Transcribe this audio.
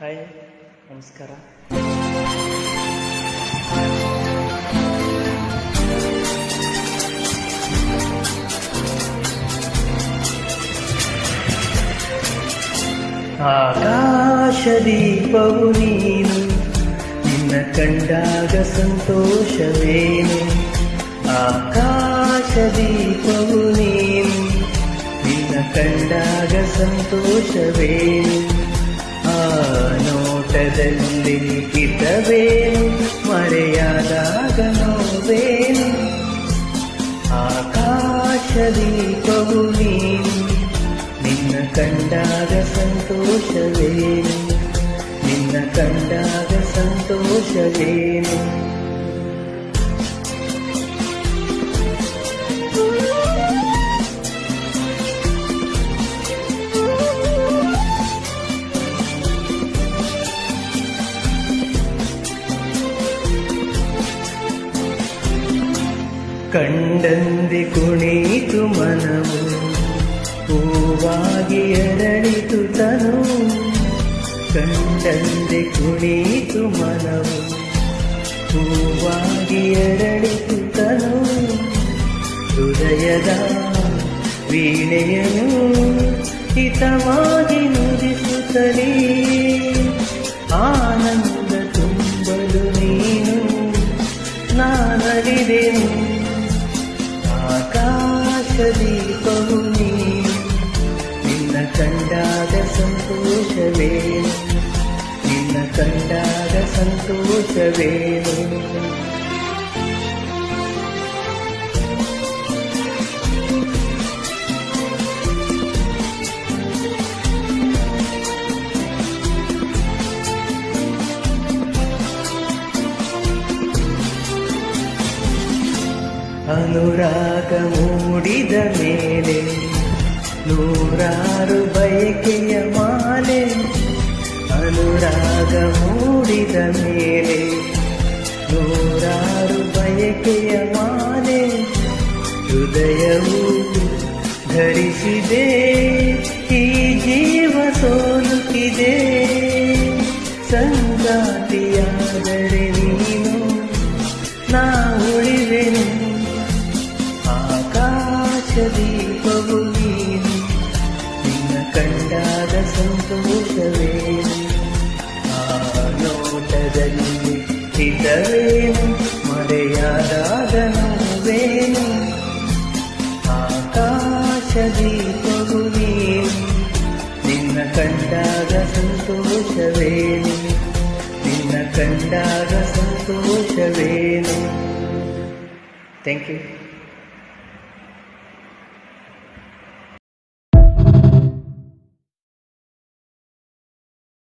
Hi, ನಮಸ್ಕಾರ. ಆಕಾಶದೀಪವು ನೀನು, ನಿನ್ನ ಕಂಡಾಗ ಸಂತೋಷವೇನು. ಆಕಾಶದೀಪವು ನೀನು, ನಿನ್ನ ಕಂಡಾಗ ಸಂತೋಷವೇನು. ಆ ನೋಟದಲ್ಲಿ ಹಿತವೇನು, ಮರೆಯಾದಾಗ ನೋವೇನು. ಆಕಾಶದೀಪವು ನೀನು, ನಿನ್ನ ಕಂಡಾಗ ಸಂತೋಷವೇನು, ನಿನ್ನ ಕಂಡಾಗ ಸಂತೋಷವೇನು. ಕಂಡಂದೆ ಕುಣಿತು ಮನವು, ಹೂವಾಗಿ ಅರಳಿತು ತನು. ಕಂಡಂದೆ ಕುಣಿತು ಮನವು, ಹೂವಾಗಿ ಅರಳಿತು ತನು. ಹೃದಯದ ವೀಣೆಯನು ಹಿತವಾಗಿ ನುಡಿಸುತ್ತಲೇ, ಆನಂದ ತುಂಬಲು ನೀನು ನಾನರಿದೆನು. ಆಕಾಶದೀಪವು ನೀನು, ನಿನ್ನ ಕಂಡಾಗ ಸಂತೋಷವೇನು, ನಿನ್ನ ಕಂಡಾಗ ಸಂತೋಷವೇನು. ಅನುರಾಗ ಮೂಡಿದ ಮೇಲೆ ನೂರಾರು ಬಯಕೆಯ ಮಾಲೆ. ಅನುರಾಗ ಮೂಡಿದ ಮೇಲೆ ನೂರಾರು ಬಯಕೆಯ ಮಾಲೆ. ಹೃದಯವು ಧರಿಸಿದೆ, ಈ ಜೀವ ಸೋಲುತ್ತಿದೆ. ಸಂಗಾತಿಯಾದರೆ ನೀನು, ನಾ ಉಳಿವೆನು. ಆಕಾಶದೀಪವು ನೀನು, ನಿನ್ನ ಕಂಡಾಗ ಸಂತೋಷವೇನು. ಆ ನೋಟದಲ್ಲಿ ಹಿತವೇನು, ಮರೆಯಾದಾಗ ನೋವೇನು. ಆಕಾಶದೀಪವು ನೀನು, ನಿನ್ನ ಕಂಡಾಗ ಸಂತೋಷವೇನು, ನಿನ್ನ ಕಂಡಾಗ ಸಂತೋಷವೇನು. Thank you.